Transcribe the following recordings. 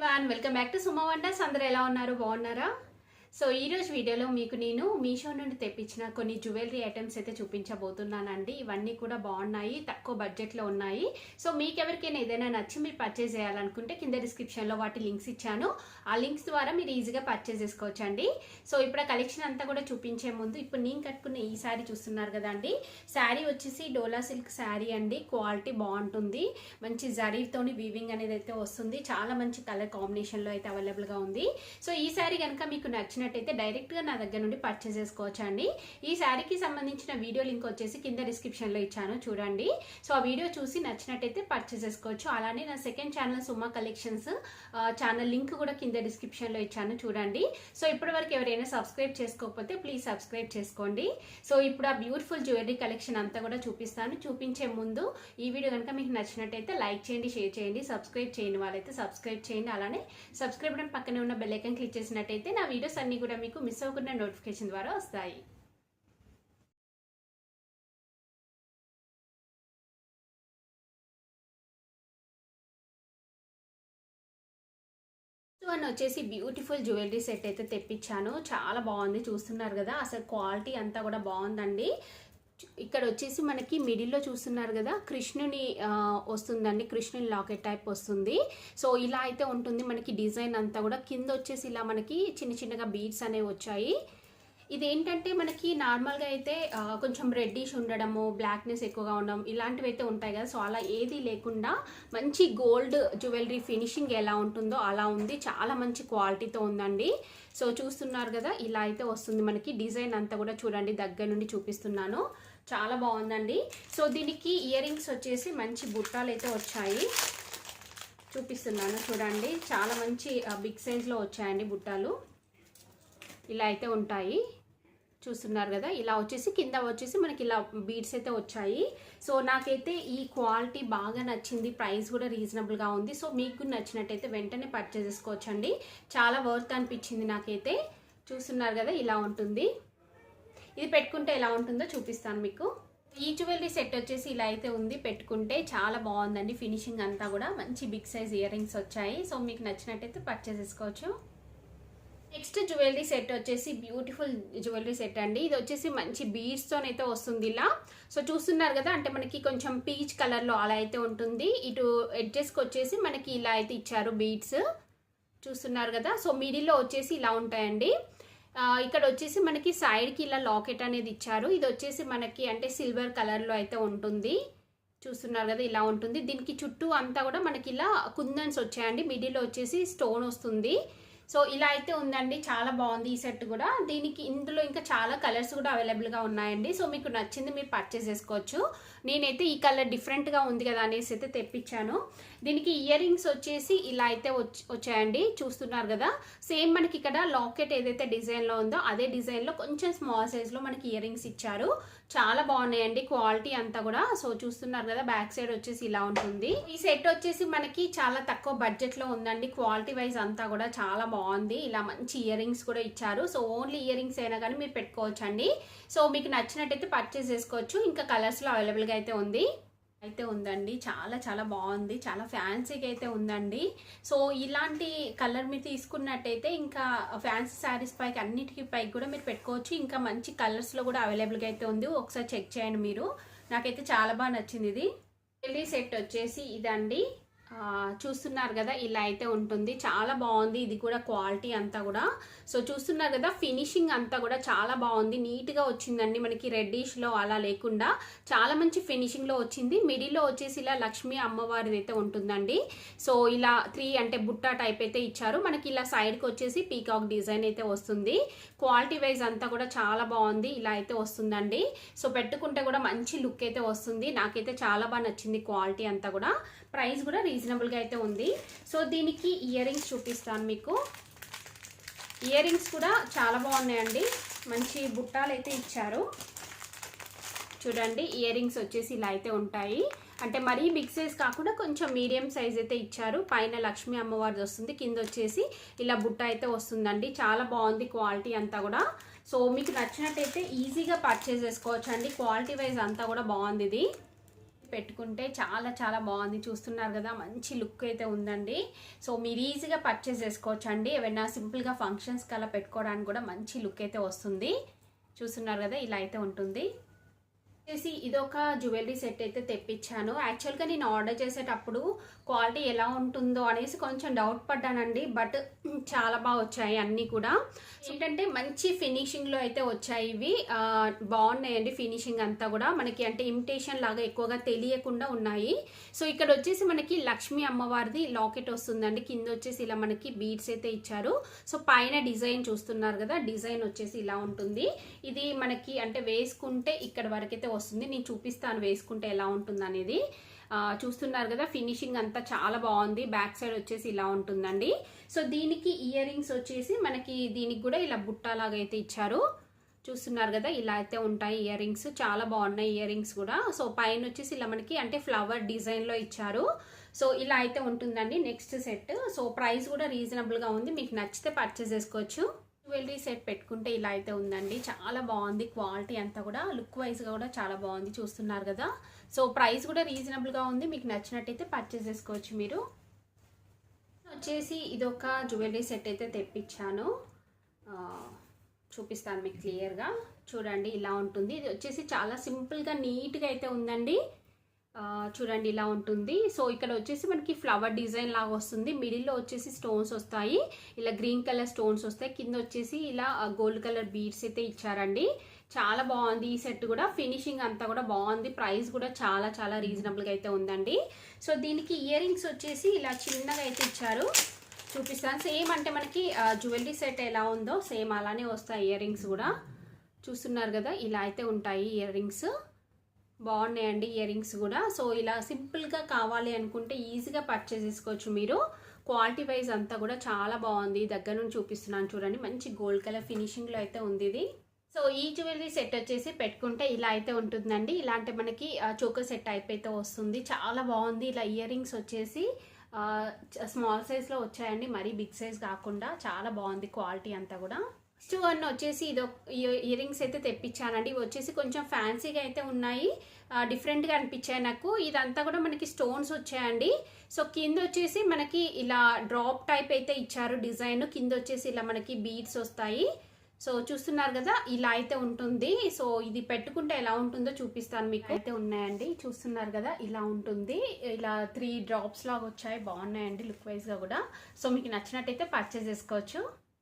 Welcome back to Suma wonders. అందరూ ఎలా ఉన్నారు? బాగున్నారా? సో ఈరోజు వీడియోలో మీకు నేను మీషో నుండి తెప్పించిన కొన్ని జ్యువెలరీ ఐటమ్స్ అయితే చూపించబోతున్నానండి. ఇవన్నీ కూడా బాగున్నాయి, తక్కువ బడ్జెట్లో ఉన్నాయి. సో మీకు ఎవరికైనా ఏదైనా నచ్చి మీరు పర్చేజ్ చేయాలనుకుంటే కింద డిస్క్రిప్షన్లో వాటి లింక్స్ ఇచ్చాను. ఆ లింక్స్ ద్వారా మీరు ఈజీగా పర్చేజ్ చేసుకోవచ్చు అండి. సో ఇప్పుడు ఆ కలెక్షన్ అంతా కూడా చూపించే ముందు ఇప్పుడు నేను కట్టుకున్న ఈ శారీ చూస్తున్నారు కదండి. శారీ వచ్చేసి డోలా సిల్క్ శారీ అండి. క్వాలిటీ బాగుంటుంది, మంచి జరీతోని వీవింగ్ అనేది అయితే వస్తుంది. చాలా మంచి కలర్ కాంబినేషన్లో అయితే అవైలబుల్గా ఉంది. సో ఈ శారీ కనుక మీకు నచ్చినట్టయితే డైరెక్ట్గా నా దగ్గర నుండి పర్చేజ్ చేసుకోవచ్చు అండి. ఈ శారీకి సంబంధించిన వీడియో లింక్ వచ్చేసి కింద డిస్క్రిప్షన్లో ఇచ్చాను, చూడండి. సో ఆ వీడియో చూసి నచ్చినట్టయితే పర్చేజ్ చేసుకోవచ్చు. అలానే నా సెకండ్ ఛానల్ సుమా కలెక్షన్స్ ఛానల్ లింక్ కూడా కింద డిస్క్రిప్షన్లో ఇచ్చాను, చూడండి. సో ఇప్పటి వరకు ఎవరైనా సబ్స్క్రైబ్ చేసుకోకపోతే ప్లీజ్ సబ్స్క్రైబ్ చేసుకోండి. సో ఇప్పుడు ఆ బ్యూటిఫుల్ జ్యువెలరీ కలెక్షన్ అంతా కూడా చూపిస్తాను. చూపించే ముందు ఈ వీడియో కనుక మీకు నచ్చినట్టయితే లైక్ చేయండి, షేర్ చేయండి, సబ్స్క్రైబ్ చేయని వాళ్ళైతే సబ్స్క్రైబ్ చేయండి. అలానే సబ్స్క్రైబ్ బటన్ పక్కనే ఉన్న బెల్ ఐకాన్ క్లిక్ చేసినట్టయితే నా వీడియోస్ అన్ని కూడా మీకు మిస్ అవ్వకుండా నోటిఫికేషన్ ద్వారా వస్తాయి. వన్ వచ్చేసి బ్యూటిఫుల్ జ్యువెలరీ సెట్ అయితే తెప్పించాను. చాలా బాగుంది, చూస్తున్నారు కదా. అసలు క్వాలిటీ అంతా కూడా బాగుందండి. ఇక్కడ వచ్చేసి మనకి మిడిల్లో చూస్తున్నారు కదా, కృష్ణుని వస్తుందండి. కృష్ణుని లాకెట్ టైప్ వస్తుంది. సో ఇలా అయితే ఉంటుంది మనకి డిజైన్ అంతా కూడా. కింద వచ్చేసి ఇలా మనకి చిన్న చిన్నగా బీడ్స్ అనేవి వచ్చాయి. ఇదేంటంటే మనకి నార్మల్గా అయితే కొంచెం రెడ్డిష్ ఉండడము, బ్లాక్నెస్ ఎక్కువగా ఉండడం ఇలాంటివి అయితే ఉంటాయి కదా. సో అలా ఏది లేకుండా మంచి గోల్డ్ జ్యువెలరీ ఫినిషింగ్ ఎలా ఉంటుందో అలా ఉంది. చాలా మంచి క్వాలిటీతో ఉందండి. సో చూస్తున్నారు కదా, ఇలా అయితే వస్తుంది మనకి. డిజైన్ అంతా కూడా చూడండి, దగ్గర నుండి చూపిస్తున్నాను. చాలా బాగుందండి. సో దీనికి ఇయర్ రింగ్స్ వచ్చేసి మంచి బుట్టాలు అయితే వచ్చాయి, చూపిస్తున్నాను చూడండి. చాలా మంచి బిగ్ సైజ్లో వచ్చాయండి బుట్టాలు. ఇలా అయితే ఉంటాయి, చూస్తున్నారు కదా. ఇలా వచ్చేసి కింద వచ్చేసి మనకి ఇలా బీడ్స్ అయితే వచ్చాయి. సో నాకైతే ఈ క్వాలిటీ బాగా నచ్చింది, ప్రైస్ కూడా రీజనబుల్గా ఉంది. సో మీకు నచ్చినట్టయితే వెంటనే పర్చేస్ చేసుకోవచ్చండి. చాలా వర్త్ అనిపించింది నాకైతే. చూస్తున్నారు కదా, ఇలా ఉంటుంది. ఇది పెట్టుకుంటే ఎలా ఉంటుందో చూపిస్తాను మీకు. ఈ జ్యువెలరీ సెట్ వచ్చేసి ఇలా అయితే ఉంది, పెట్టుకుంటే చాలా బాగుందండి. ఫినిషింగ్ అంతా కూడా మంచి బిగ్ సైజ్ ఇయర్ రింగ్స్ వచ్చాయి. సో మీకు నచ్చినట్టయితే పర్చేస్ చేసుకోవచ్చు. నెక్స్ట్ జ్యువెలరీ సెట్ వచ్చేసి బ్యూటిఫుల్ జ్యువెలరీ సెట్ అండి. ఇది వచ్చేసి మంచి బీడ్స్తోనైతే వస్తుంది ఇలా. సో చూస్తున్నారు కదా, అంటే మనకి కొంచెం పీచ్ కలర్లో అలా అయితే ఉంటుంది. ఇటు ఎడ్జెస్కి వచ్చేసి మనకి ఇలా అయితే ఇచ్చారు బీడ్స్, చూస్తున్నారు కదా. సో మిడిల్లో వచ్చేసి ఇలా ఉంటాయండి. ఇక్కడ వచ్చేసి మనకి సైడ్కి ఇలా లాకెట్ అనేది ఇచ్చారు. ఇది వచ్చేసి మనకి అంటే సిల్వర్ కలర్లో అయితే ఉంటుంది, చూస్తున్నారు కదా. ఇలా ఉంటుంది. దీనికి చుట్టూ అంతా కూడా మనకి ఇలా కుందన్స్ వచ్చాయండి. మిడిల్లో వచ్చేసి స్టోన్ వస్తుంది. సో ఇలా అయితే ఉందండి, చాలా బాగుంది ఈ సెట్ కూడా. దీనికి ఇందులో ఇంకా చాలా కలర్స్ కూడా అవైలబుల్గా ఉన్నాయండి. సో మీకు నచ్చింది మీరు పర్చేస్ చేసుకోవచ్చు. నేనైతే ఈ కలర్ డిఫరెంట్గా ఉంది కదా అనేసి అయితే తెప్పించాను. దీనికి ఇయర్ రింగ్స్ వచ్చేసి ఇలా అయితే వచ్చాయండి, చూస్తున్నారు కదా. సేమ్ మనకి ఇక్కడ లాకెట్ ఏదైతే డిజైన్లో ఉందో అదే డిజైన్లో కొంచెం స్మాల్ సైజ్లో మనకి ఇయర్ రింగ్స్ ఇచ్చారు. చాలా బాగున్నాయండి క్వాలిటీ అంతా కూడా. సో చూస్తున్నారు కదా, బ్యాక్ సైడ్ వచ్చేసి ఇలా ఉంటుంది. ఈ సెట్ వచ్చేసి మనకి చాలా తక్కువ బడ్జెట్లో ఉందండి. క్వాలిటీ వైజ్ అంతా కూడా చాలా బాగుంది. ఇలా మంచి ఇయర్ రింగ్స్ కూడా ఇచ్చారు. సో ఓన్లీ ఇయర్ రింగ్స్ అయినా కానీ మీరు పెట్టుకోవచ్చు అండి. సో మీకు నచ్చినట్టయితే పర్చేస్ చేసుకోవచ్చు. ఇంకా కలర్స్లో అవైలబుల్గా అయితే ఉందండి. చాలా చాలా బాగుంది, చాలా ఫ్యాన్సీగా అయితే ఉందండి. సో ఇలాంటి కలర్ మీరు తీసుకున్నట్టయితే ఇంకా ఫ్యాన్సీ శారీస్ పైకి అన్నిటికీ పైకి కూడా మీరు పెట్టుకోవచ్చు. ఇంకా మంచి కలర్స్లో కూడా అవైలబుల్గా అయితే ఉంది. ఒకసారి చెక్ చేయండి మీరు. నాకైతే చాలా బాగా నచ్చింది ఇది. జ్యువెలరీ సెట్ వచ్చేసి ఇదండి, చూస్తున్నారు కదా. ఇలా అయితే ఉంటుంది, చాలా బాగుంది. ఇది కూడా క్వాలిటీ అంతా కూడా. సో చూస్తున్నారు కదా, ఫినిషింగ్ అంతా కూడా చాలా బాగుంది, నీట్గా వచ్చిందండి. మనకి రెడ్డిష్లో అలా లేకుండా చాలా మంచి ఫినిషింగ్లో వచ్చింది. మిడిల్లో వచ్చేసి ఇలా లక్ష్మీ అమ్మవారిది అయితే ఉంటుందండి. సో ఇలా 3 అంటే బుట్ట టైప్ అయితే ఇచ్చారు. మనకి ఇలా సైడ్కి వచ్చేసి పీకాక్ డిజైన్ అయితే వస్తుంది. క్వాలిటీ వైజ్ అంతా కూడా చాలా బాగుంది. ఇలా అయితే వస్తుందండి. సో పెట్టుకుంటే కూడా మంచి లుక్ అయితే వస్తుంది. నాకైతే చాలా బాగా నచ్చింది క్వాలిటీ అంతా కూడా. ప్రైస్ కూడా రీజనబుల్గా అయితే ఉంది. సో దీనికి ఇయర్ రింగ్స్ చూపిస్తాను మీకు. ఇయర్ రింగ్స్ కూడా చాలా బాగున్నాయండి, మంచి బుట్టాలు అయితే ఇచ్చారు. చూడండి, ఇయర్ రింగ్స్ వచ్చేసి ఇలా అయితే ఉంటాయి. అంటే మరీ బిగ్ సైజ్ కాకుండా కొంచెం మీడియం సైజ్ అయితే ఇచ్చారు. పైన లక్ష్మీ అమ్మవారిది వస్తుంది, కింద వచ్చేసి ఇలా బుట్ట అయితే వస్తుందండి. చాలా బాగుంది క్వాలిటీ అంతా కూడా. సో మీకు నచ్చినట్టయితే ఈజీగా పర్చేస్ చేసుకోవచ్చు అండి. క్వాలిటీ వైజ్ అంతా కూడా బాగుంది ఇది. పెట్టుకుంటే చాలా చాలా బాగుంది. చూస్తున్నారు కదా, మంచి లుక్ అయితే ఉందండి. సో మీరు ఈజీగా పర్చేస్ చేసుకోవచ్చు అండి. ఏమైనా సింపుల్గా ఫంక్షన్స్కి అలా పెట్టుకోవడానికి కూడా మంచి లుక్ అయితే వస్తుంది. చూస్తున్నారు కదా, ఇలా అయితే ఉంటుంది. వచ్చేసి ఇదొక జ్యువెలరీ సెట్ అయితే తెప్పించాను. యాక్చువల్గా నేను ఆర్డర్ చేసేటప్పుడు క్వాలిటీ ఎలా ఉంటుందో అనేసి కొంచెం డౌట్ పడ్డానండి. బట్ చాలా బాగా వచ్చాయి అన్నీ కూడా. ఏంటంటే మంచి ఫినిషింగ్లో అయితే వచ్చాయి ఇవి. బాగున్నాయండి ఫినిషింగ్ అంతా కూడా. మనకి అంటే ఇమిటేషన్ లాగా ఎక్కువగా తెలియకుండా ఉన్నాయి. సో ఇక్కడ వచ్చేసి మనకి లక్ష్మీ అమ్మవారిది లాకెట్ వస్తుందండి. కింద వచ్చేసి ఇలా మనకి బీడ్స్ అయితే ఇచ్చారు. సో పైన డిజైన్ చూస్తున్నారు కదా, డిజైన్ వచ్చేసి ఇలా ఉంటుంది. ఇది మనకి అంటే వేసుకుంటే ఇక్కడ వరకైతే వస్తుంది. నేను చూపిస్తాను వేసుకుంటే ఎలా ఉంటుంది అనేది. చూస్తున్నారు కదా, ఫినిషింగ్ అంతా చాలా బాగుంది. బ్యాక్ సైడ్ వచ్చేసి ఇలా ఉంటుందండి. సో దీనికి ఇయర్ రింగ్స్ వచ్చేసి మనకి దీనికి కూడా ఇలా బుట్టలాగా అయితే ఇచ్చారు. చూస్తున్నారు కదా, ఇలా అయితే ఉంటాయి ఇయర్ రింగ్స్. చాలా బాగున్నాయి ఇయర్ రింగ్స్ కూడా. సో పైన వచ్చేసి ఇలా మనకి అంటే ఫ్లవర్ డిజైన్లో ఇచ్చారు. సో ఇలా అయితే ఉంటుందండి నెక్స్ట్ సెట్. సో ప్రైస్ కూడా రీజనబుల్గా ఉంది. మీకు నచ్చితే పర్చేస్ చేసుకోవచ్చు. జ్యువెలరీ సెట్ పెట్టుకుంటే ఇలా అయితే ఉందండి. చాలా బాగుంది. క్వాలిటీ అంతా కూడా లుక్ వైజ్గా కూడా చాలా బాగుంది. చూస్తున్నారు కదా. సో ప్రైస్ కూడా రీజనబుల్గా ఉంది. మీకు నచ్చినట్టయితే పర్చేస్ చేసుకోవచ్చు మీరు. వచ్చేసి ఇదొక జ్యువెలరీ సెట్ అయితే తెప్పించాను. చూపిస్తాను మీకు క్లియర్గా. చూడండి ఇలా ఉంటుంది. ఇది వచ్చేసి చాలా సింపుల్గా నీట్గా అయితే ఉందండి. చూడండి ఇలా ఉంటుంది. సో ఇక్కడ వచ్చేసి మనకి ఫ్లవర్ డిజైన్ లాగా వస్తుంది. మిడిల్లో వచ్చేసి స్టోన్స్ వస్తాయి. ఇలా గ్రీన్ కలర్ స్టోన్స్ వస్తాయి. కింద వచ్చేసి ఇలా గోల్డ్ కలర్ బీడ్స్ అయితే ఇచ్చారండి. చాలా బాగుంది ఈ సెట్ కూడా. ఫినిషింగ్ అంతా కూడా బాగుంది. ప్రైస్ కూడా చాలా చాలా రీజనబుల్గా అయితే ఉందండి. సో దీనికి ఇయర్ రింగ్స్ వచ్చేసి ఇలా చిన్నగా అయితే ఇచ్చారు. చూపిస్తాను. సేమ్ అంటే మనకి జ్యువెలరీ సెట్ ఎలా ఉందో సేమ్ అలానే వస్తాయి ఇయర్ రింగ్స్ కూడా. చూస్తున్నారు కదా, ఇలా అయితే ఉంటాయి ఇయర్ రింగ్స్. బాగున్నాయండి ఇయర్ రింగ్స్ కూడా. సో ఇలా సింపుల్గా కావాలి అనుకుంటే ఈజీగా పర్చేస్ చేసుకోవచ్చు మీరు. క్వాలిటీ వైజ్ అంతా కూడా చాలా బాగుంది. దగ్గర నుంచి చూపిస్తున్నాను చూడండి. మంచి గోల్డ్ కలర్ ఫినిషింగ్లో అయితే ఉంది ఇది. సో ఈ జ్యువెలరీ సెట్ వచ్చేసి పెట్టుకుంటే ఇలా అయితే ఉంటుందండి. ఇలాంటి మనకి చోకర్ సెట్ టైప్ అయితే వస్తుంది. చాలా బాగుంది. ఇలా ఇయర్ రింగ్స్ వచ్చేసి స్మాల్ సైజ్లో వచ్చాయండి, మరీ బిగ్ సైజ్ కాకుండా. చాలా బాగుంది క్వాలిటీ అంతా కూడా. నెక్స్ట్ వన్ వచ్చేసి ఇది ఇయర్ రింగ్స్ అయితే తెప్పించానండి. ఇవి వచ్చేసి కొంచెం ఫ్యాన్సీగా అయితే ఉన్నాయి. డిఫరెంట్గా అనిపించాయి నాకు. ఇదంతా కూడా మనకి స్టోన్స్ వచ్చాయండి. సో కింద వచ్చేసి మనకి ఇలా డ్రాప్ టైప్ అయితే ఇచ్చారు డిజైన్. కింద వచ్చేసి ఇలా మనకి బీడ్స్ వస్తాయి. సో చూస్తున్నారు కదా, ఇలా అయితే ఉంటుంది. సో ఇది పెట్టుకుంటే ఎలా ఉంటుందో చూపిస్తాను మీకు. అయితే ఉన్నాయండి. చూస్తున్నారు కదా, ఇలా ఉంటుంది. ఇలా 3 డ్రాప్స్ లాగా వచ్చాయి. బాగున్నాయండి లుక్ వైజ్గా కూడా. సో మీకు నచ్చినట్టయితే పర్చేస్ చేసుకోవచ్చు.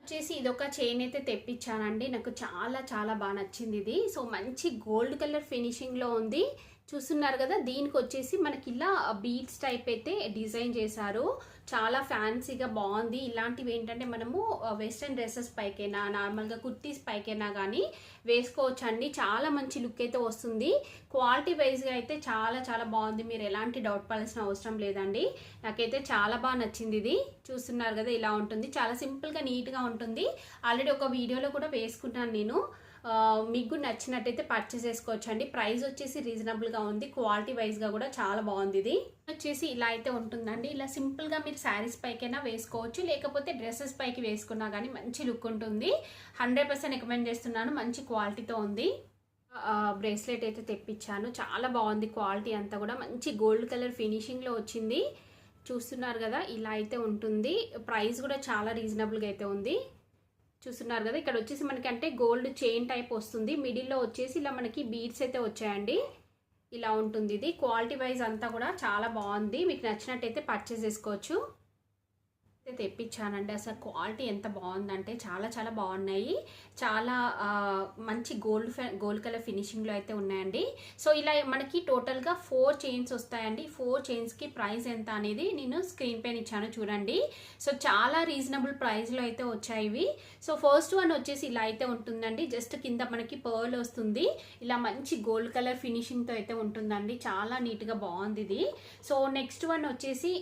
వచ్చేసి ఇదొక చైన్ అయితే తెప్పించానండి. నాకు చాలా చాలా బాగా నచ్చింది ఇది. సో మంచి గోల్డ్ కలర్ ఫినిషింగ్లో ఉంది. చూస్తున్నారు కదా, దీనికి వచ్చేసి మనకి ఇలా బీడ్స్ టైప్ అయితే డిజైన్ చేశారు. చాలా ఫ్యాన్సీగా బాగుంది. ఇలాంటివి ఏంటంటే మనము వెస్ట్రన్ డ్రెస్సెస్ పైకైనా నార్మల్గా కుర్తీస్ పైకైనా కానీ వేసుకోవచ్చు అండి. చాలా మంచి లుక్ అయితే వస్తుంది. క్వాలిటీ వైజ్గా అయితే చాలా చాలా బాగుంది. మీరు ఎలాంటి డౌట్ పడాల్సిన అవసరం లేదండి. నాకైతే చాలా బాగా నచ్చింది ఇది. చూస్తున్నారు కదా, ఇలా ఉంటుంది. చాలా సింపుల్గా నీట్గా ఉంటుంది. ఆల్రెడీ ఒక వీడియోలో కూడా వేసుకుంటాను నేను. మీకు నచ్చినట్టయితే పర్చేస్ చేసుకోవచ్చు అండి. ప్రైస్ వచ్చేసి రీజనబుల్గా ఉంది. క్వాలిటీ వైజ్గా కూడా చాలా బాగుంది. ఇది వచ్చేసి ఇలా అయితే ఉంటుందండి. ఇలా సింపుల్గా మీరు శారీస్ పైకైనా వేసుకోవచ్చు, లేకపోతే డ్రెస్సెస్ పైకి వేసుకున్నా కానీ మంచి లుక్ ఉంటుంది. 100% రికమెండ్ చేస్తున్నాను. మంచి క్వాలిటీతో ఉంది. బ్రేస్లెట్ అయితే తెప్పించాను. చాలా బాగుంది. క్వాలిటీ అంతా కూడా మంచి గోల్డ్ కలర్ ఫినిషింగ్లో వచ్చింది. చూస్తున్నారు కదా, ఇలా అయితే ఉంటుంది. ప్రైస్ కూడా చాలా రీజనబుల్గా అయితే ఉంది. చూస్తున్నారు కదా, ఇక్కడ వచ్చేసి మనకి అంటే గోల్డ్ చైన్ టైప్ వస్తుంది. మిడిల్లో వచ్చేసి ఇలా మనకి బీడ్స్ అయితే వచ్చాయండి. ఇలా ఉంటుంది ఇది. క్వాలిటీ వైజ్ అంతా కూడా చాలా బాగుంది. మీకు నచ్చినట్టయితే పర్చేస్ చేసుకోవచ్చు. తెప్పించానండి. అసలు క్వాలిటీ ఎంత బాగుందంటే చాలా చాలా బాగున్నాయి. చాలా మంచి గోల్డ్ కలర్ ఫినిషింగ్లో అయితే ఉన్నాయండి. సో ఇలా మనకి టోటల్గా 4 చైన్స్ వస్తాయండి. 4 చైన్స్కి ప్రైస్ ఎంత అనేది నేను స్క్రీన్ పైన ఇచ్చాను చూడండి. సో చాలా రీజనబుల్ ప్రైస్లో అయితే వచ్చాయి ఇవి. సో ఫస్ట్ వన్ వచ్చేసి ఇలా అయితే ఉంటుందండి. జస్ట్ కింద మనకి పర్ల్ వస్తుంది. ఇలా మంచి గోల్డ్ కలర్ ఫినిషింగ్తో అయితే ఉంటుందండి. చాలా నీట్గా బాగుంది ఇది. సో నెక్స్ట్ వన్ వచ్చేసి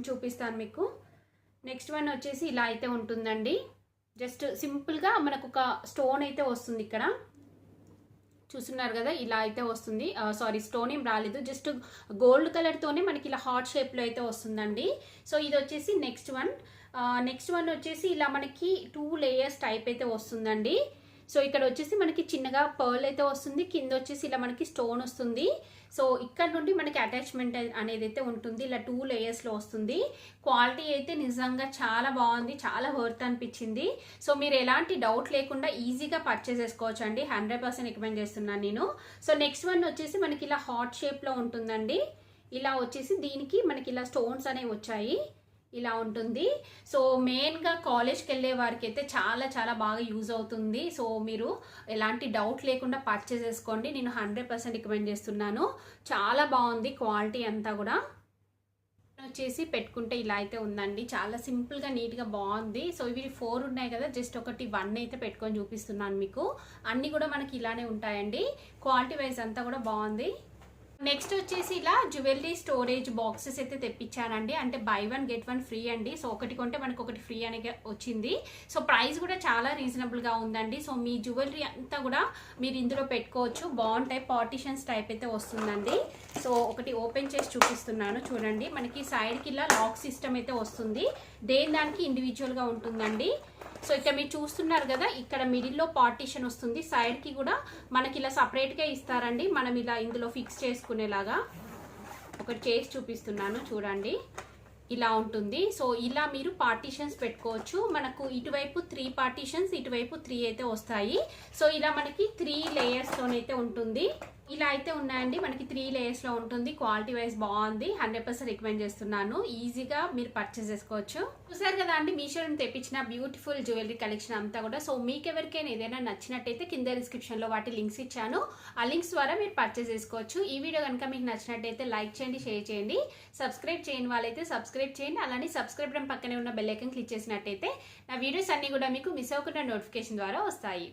చూపిస్తాను మీకు. నెక్స్ట్ వన్ వచ్చేసి ఇలా అయితే ఉంటుందండి. జస్ట్ సింపుల్గా మనకు ఒక స్టోన్ అయితే వస్తుంది ఇక్కడ. చూస్తున్నారు కదా, ఇలా అయితే వస్తుంది. సారీ, స్టోన్ ఏం రాలేదు. జస్ట్ గోల్డ్ కలర్తోనే మనకి ఇలా హార్ట్ షేప్లో అయితే వస్తుందండి. సో ఇది వచ్చేసి నెక్స్ట్ వన్. నెక్స్ట్ వన్ వచ్చేసి ఇలా మనకి 2 లేయర్స్ టైప్ అయితే వస్తుందండి. సో ఇక్కడ వచ్చేసి మనకి చిన్నగా పర్ల్ అయితే వస్తుంది, కింద వచ్చేసి ఇలా మనకి స్టోన్ వస్తుంది. సో ఇక్కడ నుండి మనకి అటాచ్మెంట్ అనేది అయితే ఉంటుంది, ఇలా 2 లేయర్స్లో వస్తుంది. క్వాలిటీ అయితే నిజంగా చాలా బాగుంది, చాలా వర్త్ అనిపించింది. సో మీరు ఎలాంటి డౌట్ లేకుండా ఈజీగా పర్చేస్ చేసుకోవచ్చు అండి, 100% రికమెండ్ చేస్తున్నాను నేను. సో నెక్స్ట్ వన్ వచ్చేసి మనకి ఇలా హార్ట్ షేప్లో ఉంటుందండి. ఇలా వచ్చేసి దీనికి మనకి ఇలా స్టోన్స్ అనేవి వచ్చాయి, ఇలా ఉంటుంది. సో మెయిన్గా కాలేజ్కి వెళ్ళే వారికి అయితే చాలా చాలా బాగా యూజ్ అవుతుంది. సో మీరు ఎలాంటి డౌట్ లేకుండా పర్చేస్ చేసుకోండి, నేను 100% రికమెండ్ చేస్తున్నాను. చాలా బాగుంది క్వాలిటీ అంతా కూడా. వచ్చేసి పెట్టుకుంటే ఇలా అయితే ఉందండి, చాలా సింపుల్గా నీట్గా బాగుంది. సో ఇవి 4 ఉన్నాయి కదా, జస్ట్ ఒకటి 1 అయితే పెట్టుకొని చూపిస్తున్నాను మీకు. అన్నీ కూడా మనకి ఇలానే ఉంటాయండి, క్వాలిటీ వైజ్ అంతా కూడా బాగుంది. నెక్స్ట్ వచ్చేసి ఇలా జ్యువెలరీ స్టోరేజ్ బాక్సెస్ అయితే తెప్పించానండి, అంటే బై 1 గెట్ 1 ఫ్రీ అండి. సో ఒకటి కొంటే మనకు ఒకటి ఫ్రీ అనేది వచ్చింది. సో ప్రైస్ కూడా చాలా రీజనబుల్గా ఉందండి. సో మీ జ్యువెలరీ అంతా కూడా మీరు ఇందులో పెట్టుకోవచ్చు, బాగుంటాయి. పార్టిషన్స్ టైప్ అయితే వస్తుందండి. సో ఒకటి ఓపెన్ చేసి చూపిస్తున్నాను చూడండి. మనకి సైడ్కి ఇలా లాక్ సిస్టమ్ అయితే వస్తుంది, దేని దానికి ఇండివిజువల్గా ఉంటుందండి. సో ఇక్కడ మీరు చూస్తున్నారు కదా, ఇక్కడ మిడిల్లో పార్టీషన్ వస్తుంది, సైడ్కి కూడా మనకి ఇలా సపరేట్గా ఇస్తారండి, మనం ఇలా ఇందులో ఫిక్స్ చేసుకునేలాగా. ఒకటి చేసి చూపిస్తున్నాను చూడండి, ఇలా ఉంటుంది. సో ఇలా మీరు పార్టీషన్స్ పెట్టుకోవచ్చు. మనకు ఇటువైపు 3 పార్టీషన్స్, ఇటువైపు 3 అయితే వస్తాయి. సో ఇలా మనకి 3 లేయర్స్తోనైతే ఉంటుంది. ఇలా అయితే ఉన్నాయండి, మనకి 3 లేయర్స్లో ఉంటుంది. క్వాలిటీ వైజ్ బాగుంది, 100% రికమెండ్ చేస్తున్నాను. ఈజీగా మీరు పర్చేస్ చేసుకోవచ్చు. చూసారు కదా అండి, మీషో నుంచి తెప్పించిన బ్యూటిఫుల్ జ్యువెలరీ కలెక్షన్ అంతా కూడా. సో మీకు ఎవరికైనా ఏదైనా నచ్చినట్టయితే కింద డిస్క్రిప్షన్లో వాటి లింక్స్ ఇచ్చాను, ఆ లింక్స్ ద్వారా మీరు పర్చేస్ చేసుకోవచ్చు. ఈ వీడియో కనుక మీకు నచ్చినట్టయితే లైక్ చేయండి, షేర్ చేయండి. సబ్స్క్రైబ్ చేయని వాళ్ళైతే సబ్స్క్రైబ్ చేయండి. అలానే సబ్స్క్రైబ్ బటన్ పక్కనే ఉన్న బెల్ ఐకాన్ క్లిక్ చేసినట్టయితే నా వీడియోస్ అన్ని కూడా మీకు మిస్ అవ్వకుండా నోటిఫికేషన్ ద్వారా వస్తాయి.